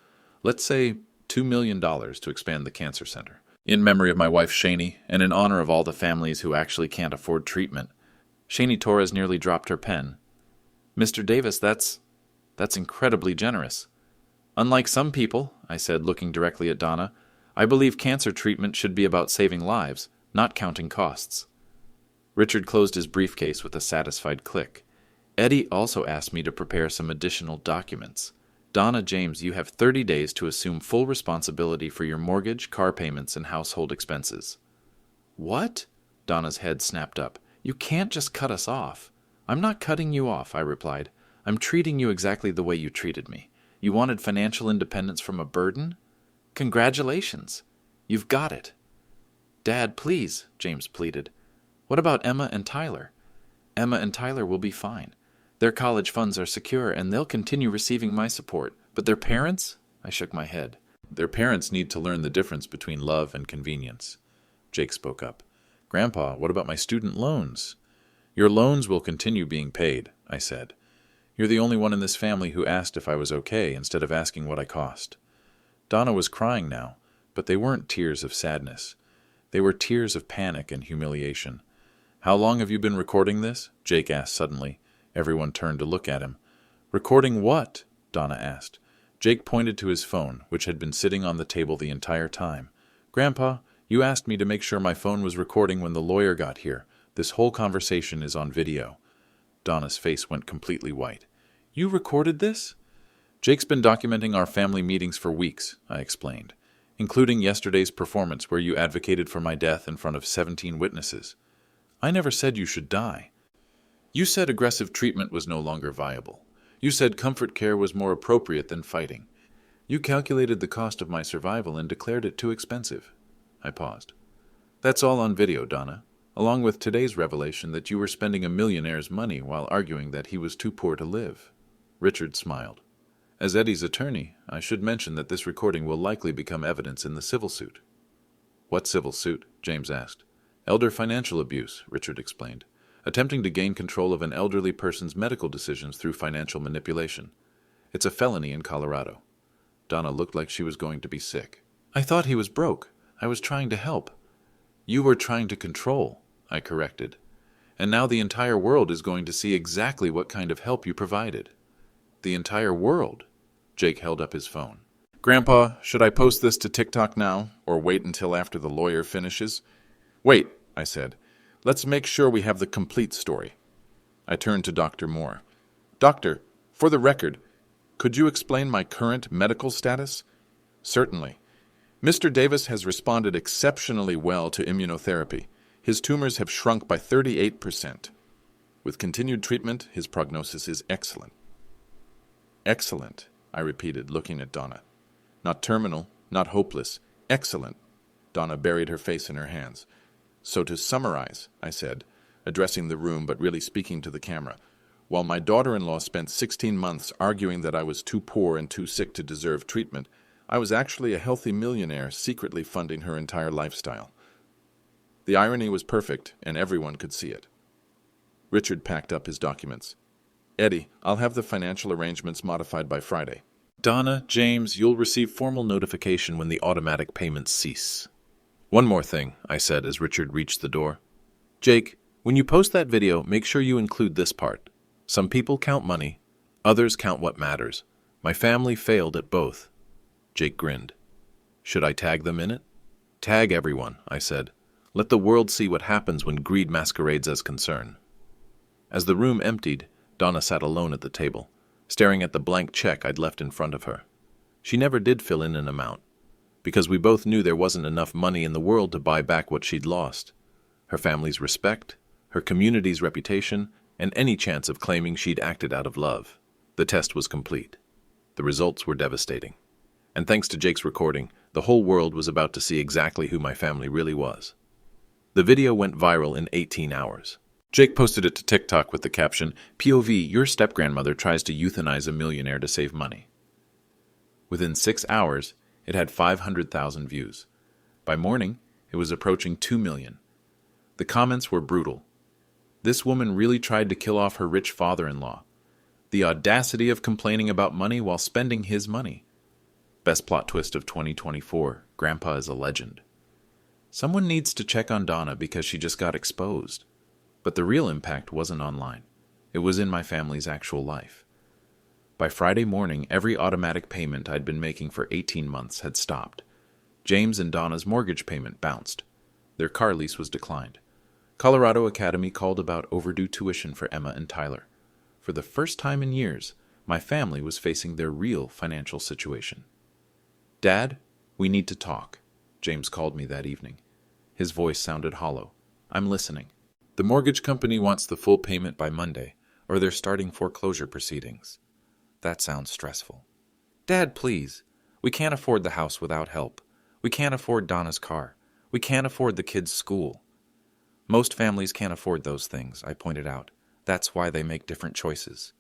[SPEAKER 1] Let's say $2 million to expand the cancer center. In memory of my wife Shani, and in honor of all the families who actually can't afford treatment. Shani Torres nearly dropped her pen. Mr. Davis, that's incredibly generous. Unlike some people, I said, looking directly at Donna, I believe cancer treatment should be about saving lives, not counting costs. Richard closed his briefcase with a satisfied click. Eddie also asked me to prepare some additional documents. Donna, James, you have 30 days to assume full responsibility for your mortgage, car payments, and household expenses. What? Donna's head snapped up. You can't just cut us off. I'm not cutting you off, I replied. I'm treating you exactly the way you treated me. You wanted financial independence from a burden? Congratulations. You've got it. Dad, please, James pleaded. What about Emma and Tyler? Emma and Tyler will be fine. Their college funds are secure, and they'll continue receiving my support. But their parents? I shook my head. Their parents need to learn the difference between love and convenience. Jake spoke up. Grandpa, what about my student loans? Your loans will continue being paid, I said. You're the only one in this family who asked if I was okay instead of asking what I cost. Donna was crying now, but they weren't tears of sadness. They were tears of panic and humiliation. How long have you been recording this? Jake asked suddenly. Everyone turned to look at him. Recording what? Donna asked. Jake pointed to his phone, which had been sitting on the table the entire time. Grandpa, you asked me to make sure my phone was recording when the lawyer got here. This whole conversation is on video. Donna's face went completely white. You recorded this? Jake's been documenting our family meetings for weeks, I explained, including yesterday's performance where you advocated for my death in front of 17 witnesses. I never said you should die. You said aggressive treatment was no longer viable. You said comfort care was more appropriate than fighting. You calculated the cost of my survival and declared it too expensive. I paused. That's all on video, Donna, along with today's revelation that you were spending a millionaire's money while arguing that he was too poor to live. Richard smiled. As Eddie's attorney, I should mention that this recording will likely become evidence in the civil suit. What civil suit? James asked. Elder financial abuse, Richard explained. Attempting to gain control of an elderly person's medical decisions through financial manipulation. It's a felony in Colorado. Donna looked like she was going to be sick. I thought he was broke. I was trying to help. You were trying to control, I corrected. And now the entire world is going to see exactly what kind of help you provided. The entire world? Jake held up his phone. Grandpa, should I post this to TikTok now, or wait until after the lawyer finishes? Wait, I said. Let's make sure we have the complete story. I turned to Dr. Moore. Doctor, for the record, could you explain my current medical status? Certainly. Mr. Davis has responded exceptionally well to immunotherapy. His tumors have shrunk by 38%. With continued treatment, his prognosis is excellent. Excellent, I repeated, looking at Donna. Not terminal, not hopeless. Excellent. Donna buried her face in her hands. So to summarize, I said, addressing the room but really speaking to the camera, while my daughter-in-law spent 16 months arguing that I was too poor and too sick to deserve treatment, I was actually a healthy millionaire secretly funding her entire lifestyle. The irony was perfect, and everyone could see it. Richard packed up his documents. Eddie, I'll have the financial arrangements modified by Friday. Donna, James, you'll receive formal notification when the automatic payments cease. One more thing, I said as Richard reached the door. Jake, when you post that video, make sure you include this part. Some people count money, others count what matters. My family failed at both. Jake grinned. Should I tag them in it? Tag everyone, I said. Let the world see what happens when greed masquerades as concern. As the room emptied, Donna sat alone at the table, staring at the blank check I'd left in front of her. She never did fill in an amount, because we both knew there wasn't enough money in the world to buy back what she'd lost. Her family's respect, her community's reputation, and any chance of claiming she'd acted out of love. The test was complete. The results were devastating. And thanks to Jake's recording, the whole world was about to see exactly who my family really was. The video went viral in 18 hours. Jake posted it to TikTok with the caption, POV, your step-grandmother tries to euthanize a millionaire to save money. Within 6 hours, it had 500,000 views. By morning, it was approaching 2 million. The comments were brutal. This woman really tried to kill off her rich father-in-law. The audacity of complaining about money while spending his money. Best plot twist of 2024, Grandpa is a legend. Someone needs to check on Donna because she just got exposed. But the real impact wasn't online. It was in my family's actual life. By Friday morning, every automatic payment I'd been making for 18 months had stopped. James and Donna's mortgage payment bounced. Their car lease was declined. Colorado Academy called about overdue tuition for Emma and Tyler. For the first time in years, my family was facing their real financial situation. "Dad, we need to talk," James called me that evening. His voice sounded hollow. "I'm listening." "The mortgage company wants the full payment by Monday, or they're starting foreclosure proceedings." "That sounds stressful." "Dad, please. We can't afford the house without help. We can't afford Donna's car. We can't afford the kids' school." "Most families can't afford those things," I pointed out. "That's why they make different choices."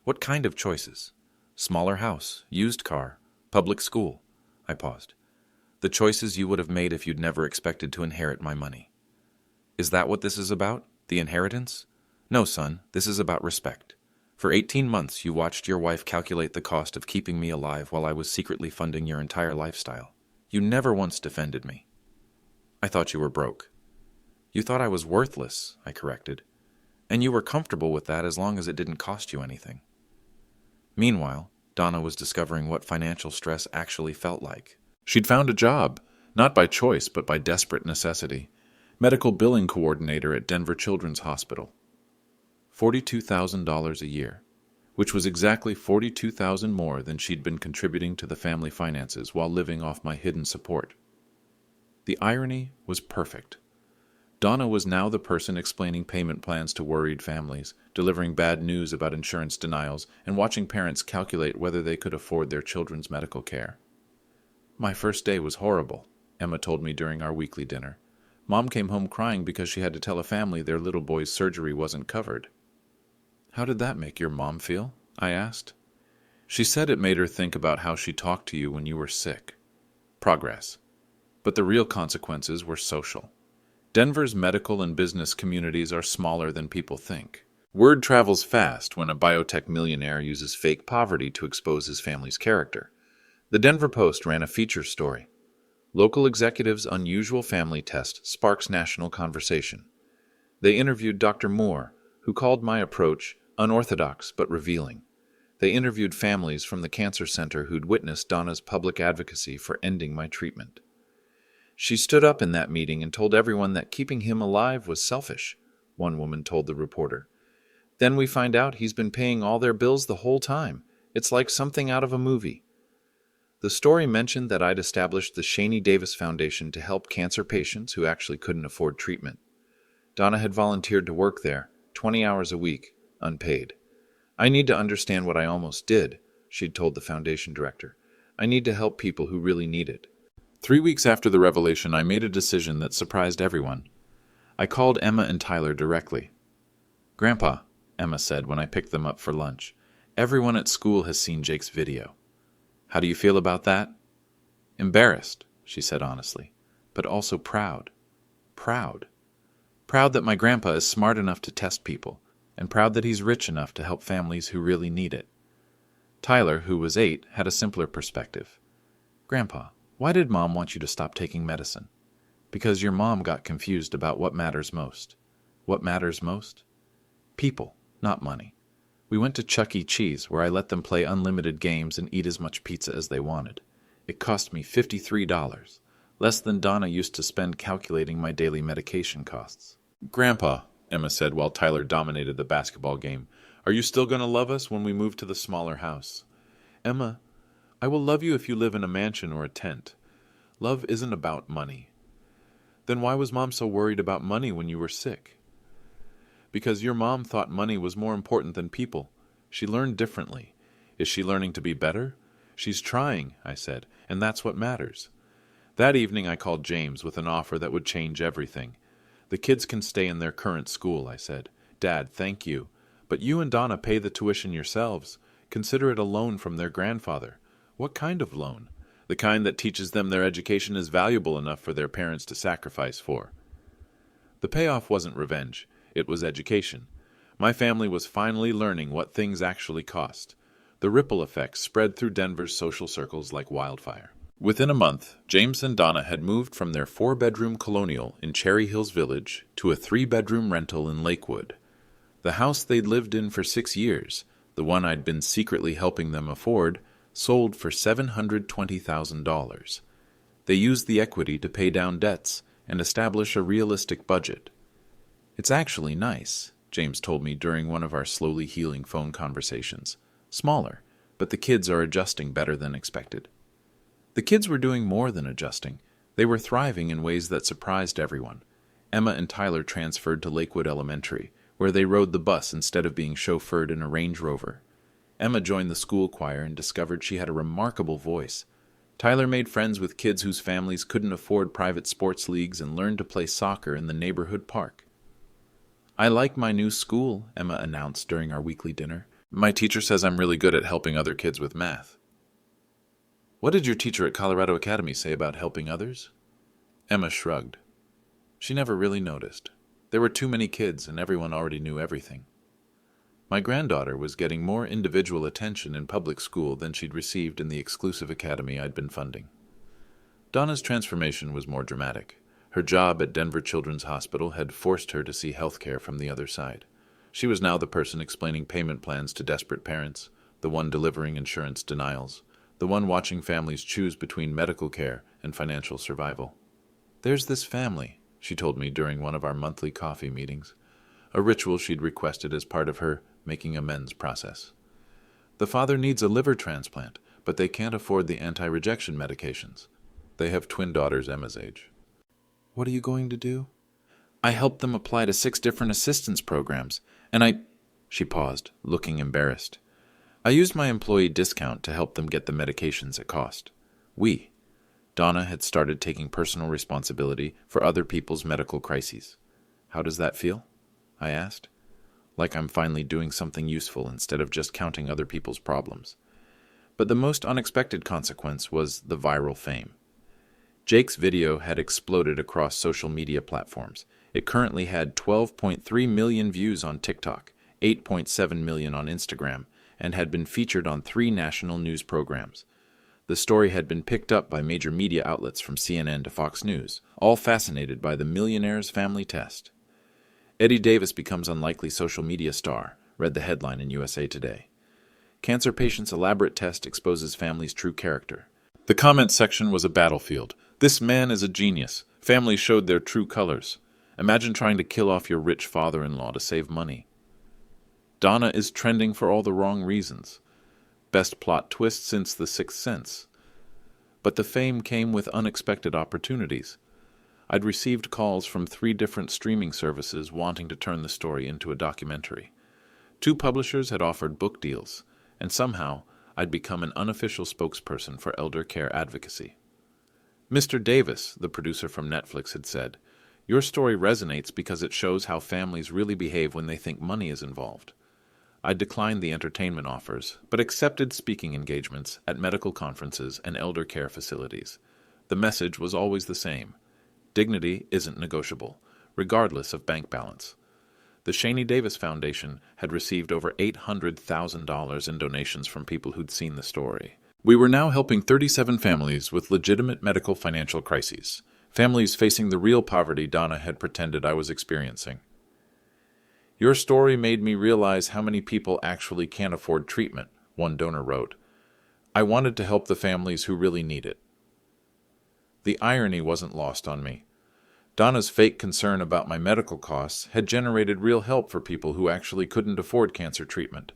[SPEAKER 1] "What kind of choices?" "Smaller house, used car, public school." I paused. "The choices you would have made if you'd never expected to inherit my money." "Is that what this is about? The inheritance?" "No, son, this is about respect. For 18 months you watched your wife calculate the cost of keeping me alive while I was secretly funding your entire lifestyle. You never once defended me." "I thought you were broke." "You thought I was worthless," I corrected. "And you were comfortable with that as long as it didn't cost you anything." Meanwhile, Donna was discovering what financial stress actually felt like. She'd found a job, not by choice but by desperate necessity. Medical billing coordinator at Denver Children's Hospital. $42,000 a year, which was exactly $42,000 more than she'd been contributing to the family finances while living off my hidden support. The irony was perfect. Donna was now the person explaining payment plans to worried families, delivering bad news about insurance denials, and watching parents calculate whether they could afford their children's medical care. "My first day was horrible," Emma told me during our weekly dinner. "Mom came home crying because she had to tell a family their little boy's surgery wasn't covered." "How did that make your mom feel?" I asked. "She said it made her think about how she talked to you when you were sick." Progress. But the real consequences were social. Denver's medical and business communities are smaller than people think. Word travels fast when a biotech millionaire uses fake poverty to expose his family's character. The Denver Post ran a feature story. Local executives' unusual family test sparks national conversation. They interviewed Dr. Moore, who called my approach unorthodox but revealing. They interviewed families from the cancer center who'd witnessed Donna's public advocacy for ending my treatment. "She stood up in that meeting and told everyone that keeping him alive was selfish," one woman told the reporter. "Then we find out he's been paying all their bills the whole time. It's like something out of a movie." The story mentioned that I'd established the Shaney Davis Foundation to help cancer patients who actually couldn't afford treatment. Donna had volunteered to work there, 20 hours a week, unpaid. "I need to understand what I almost did," she'd told the foundation director. "I need to help people who really need it." 3 weeks after the revelation, I made a decision that surprised everyone. I called Emma and Tyler directly. "Grandpa," Emma said when I picked them up for lunch, "everyone at school has seen Jake's video. How do you feel about that?" "Embarrassed," she said honestly, "but also proud. Proud. Proud that my grandpa is smart enough to test people, and proud that he's rich enough to help families who really need it." Tyler, who was 8, had a simpler perspective. "Grandpa, why did Mom want you to stop taking medicine?" "Because your mom got confused about what matters most." "What matters most?" "People, not money. We went to Chuck E. Cheese, where I let them play unlimited games and eat as much pizza as they wanted. It cost me $53, less than Donna used to spend calculating my daily medication costs." "Grandpa," Emma said while Tyler dominated the basketball game, "are you still going to love us when we move to the smaller house?" "Emma, I will love you if you live in a mansion or a tent. Love isn't about money." "Then why was Mom so worried about money when you were sick?" "Because your mom thought money was more important than people. She learned differently. Is she learning to be better?" "She's trying," I said, "and that's what matters." That evening I called James with an offer that would change everything. "The kids can stay in their current school," I said. "Dad, thank you. But you and Donna pay the tuition yourselves. Consider it a loan from their grandfather." "What kind of loan?" "The kind that teaches them their education is valuable enough for their parents to sacrifice for." The payoff wasn't revenge. It was education. My family was finally learning what things actually cost. The ripple effects spread through Denver's social circles like wildfire. Within a month, James and Donna had moved from their 4-bedroom colonial in Cherry Hills Village to a 3-bedroom rental in Lakewood. The house they'd lived in for 6 years, the one I'd been secretly helping them afford, sold for $720,000. They used the equity to pay down debts and establish a realistic budget. "It's actually nice," James told me during one of our slowly healing phone conversations. Smaller, but the kids are adjusting better than expected. The kids were doing more than adjusting. They were thriving in ways that surprised everyone. Emma and Tyler transferred to Lakewood Elementary, where they rode the bus instead of being chauffeured in a Range Rover. Emma joined the school choir and discovered she had a remarkable voice. Tyler made friends with kids whose families couldn't afford private sports leagues and learned to play soccer in the neighborhood park. "I like my new school," Emma announced during our weekly dinner. "My teacher says I'm really good at helping other kids with math." "What did your teacher at Colorado Academy say about helping others?" Emma shrugged. She never really noticed. There were too many kids and everyone already knew everything. My granddaughter was getting more individual attention in public school than she'd received in the exclusive academy I'd been funding. Donna's transformation was more dramatic. Her job at Denver Children's Hospital had forced her to see healthcare from the other side. She was now the person explaining payment plans to desperate parents, the one delivering insurance denials, the one watching families choose between medical care and financial survival. "There's this family," she told me during one of our monthly coffee meetings, a ritual she'd requested as part of her making amends process. "The father needs a liver transplant, but they can't afford the anti-rejection medications. They have twin daughters Emma's age." "What are you going to do?" "I helped them apply to 6 different assistance programs, and She paused, looking embarrassed. "I used my employee discount to help them get the medications at cost. Donna had started taking personal responsibility for other people's medical crises. "How does that feel?" I asked. "Like I'm finally doing something useful instead of just counting other people's problems." But the most unexpected consequence was the viral fame. Jake's video had exploded across social media platforms. It currently had 12.3 million views on TikTok, 8.7 million on Instagram, and had been featured on 3 national news programs. The story had been picked up by major media outlets from CNN to Fox News, all fascinated by the millionaire's family test. "Eddie Davis becomes unlikely social media star," read the headline in USA Today. "Cancer patient's elaborate test exposes family's true character." The comment section was a battlefield. "This man is a genius. Families showed their true colors. Imagine trying to kill off your rich father-in-law to save money." "Donna is trending for all the wrong reasons. Best plot twist since The Sixth Sense." But the fame came with unexpected opportunities. I'd received calls from 3 different streaming services wanting to turn the story into a documentary. 2 publishers had offered book deals, and somehow I'd become an unofficial spokesperson for elder care advocacy. "Mr. Davis," the producer from Netflix had said, "your story resonates because it shows how families really behave when they think money is involved." I declined the entertainment offers, but accepted speaking engagements at medical conferences and elder care facilities. The message was always the same. Dignity isn't negotiable, regardless of bank balance. The Shaney Davis Foundation had received over $800,000 in donations from people who'd seen the story. We were now helping 37 families with legitimate medical financial crises, families facing the real poverty Donna had pretended I was experiencing. "Your story made me realize how many people actually can't afford treatment," one donor wrote. "I wanted to help the families who really need it." The irony wasn't lost on me. Donna's fake concern about my medical costs had generated real help for people who actually couldn't afford cancer treatment.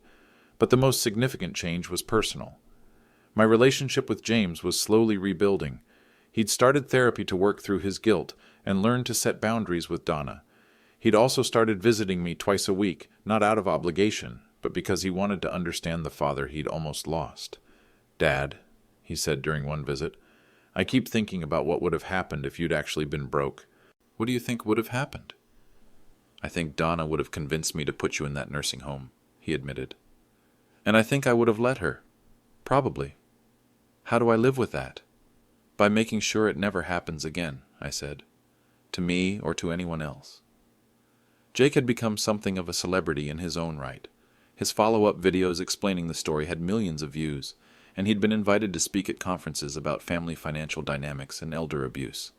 [SPEAKER 1] But the most significant change was personal. My relationship with James was slowly rebuilding. He'd started therapy to work through his guilt and learned to set boundaries with Donna. He'd also started visiting me twice a week, not out of obligation, but because he wanted to understand the father he'd almost lost. "Dad," he said during one visit, "I keep thinking about what would have happened if you'd actually been broke." "What do you think would have happened?" "I think Donna would have convinced me to put you in that nursing home," he admitted. "And I think I would have let her. Probably. How do I live with that?" "By making sure it never happens again," I said. "To me or to anyone else." Jake had become something of a celebrity in his own right. His follow-up videos explaining the story had millions of views, and he'd been invited to speak at conferences about family financial dynamics and elder abuse.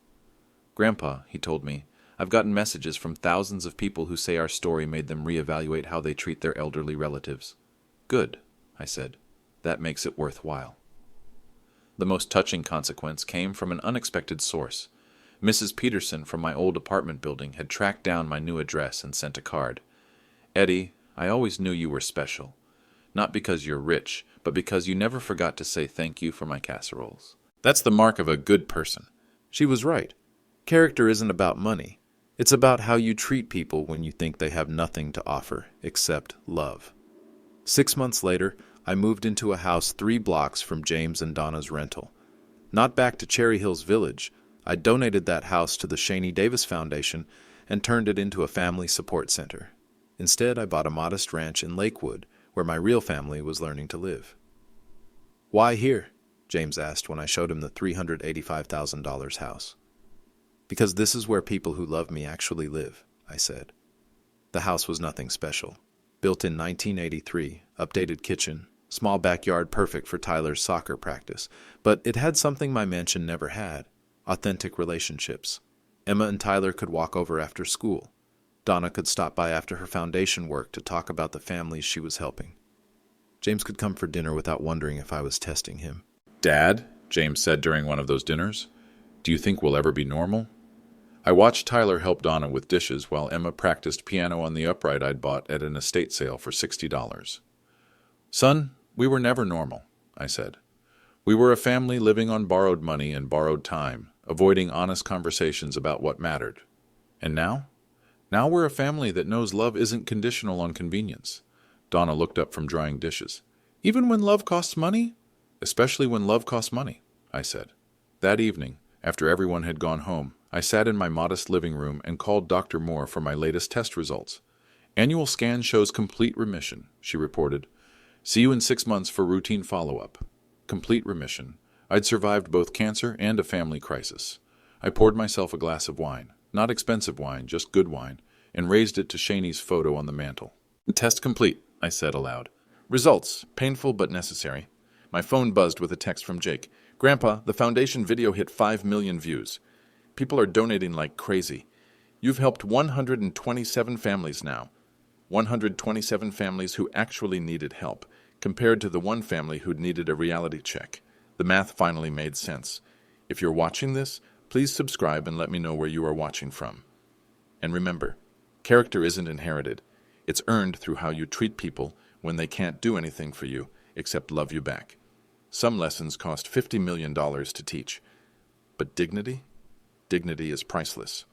[SPEAKER 1] "Grandpa," he told me, "I've gotten messages from thousands of people who say our story made them reevaluate how they treat their elderly relatives." "Good," I said. "That makes it worthwhile." The most touching consequence came from an unexpected source. Mrs. Peterson from my old apartment building had tracked down my new address and sent a card. Eddie, I always knew you were special. Not because you're rich, but because you never forgot to say thank you for my casseroles. That's the mark of a good person. She was right. Character isn't about money. It's about how you treat people when you think they have nothing to offer except love. 6 months later, I moved into a house 3 blocks from James and Donna's rental. Not back to Cherry Hills Village. I donated that house to the Shaney Davis Foundation and turned it into a family support center. Instead, I bought a modest ranch in Lakewood, where my real family was learning to live. "Why here?" James asked when I showed him the $385,000 house. "Because this is where people who love me actually live," I said. The house was nothing special. Built in 1983, updated kitchen, small backyard perfect for Tyler's soccer practice, but it had something my mansion never had: authentic relationships. Emma and Tyler could walk over after school. Donna could stop by after her foundation work to talk about the families she was helping. James could come for dinner without wondering if I was testing him. "Dad," James said during one of those dinners, "do you think we'll ever be normal?" I watched Tyler help Donna with dishes while Emma practiced piano on the upright I'd bought at an estate sale for $60. "Son, we were never normal," I said. "We were a family living on borrowed money and borrowed time, avoiding honest conversations about what mattered. And now? Now we're a family that knows love isn't conditional on convenience." Donna looked up from drying dishes. "Even when love costs money?" "Especially when love costs money," I said. That evening, after everyone had gone home, I sat in my modest living room and called Dr. Moore for my latest test results. "Annual scan shows complete remission," she reported. "See you in 6 months for routine follow-up." Complete remission. I'd survived both cancer and a family crisis. I poured myself a glass of wine, not expensive wine, just good wine, and raised it to Shaney's photo on the mantel. "Test complete," I said aloud. "Results, painful but necessary." My phone buzzed with a text from Jake. "Grandpa, the foundation video hit 5 million views. People are donating like crazy. You've helped 127 families now. 127 families who actually needed help, compared to the one family who'd needed a reality check. The math finally made sense. If you're watching this, please subscribe and let me know where you are watching from. And remember, character isn't inherited. It's earned through how you treat people when they can't do anything for you except love you back. Some lessons cost $50 million to teach. But dignity? Dignity is priceless.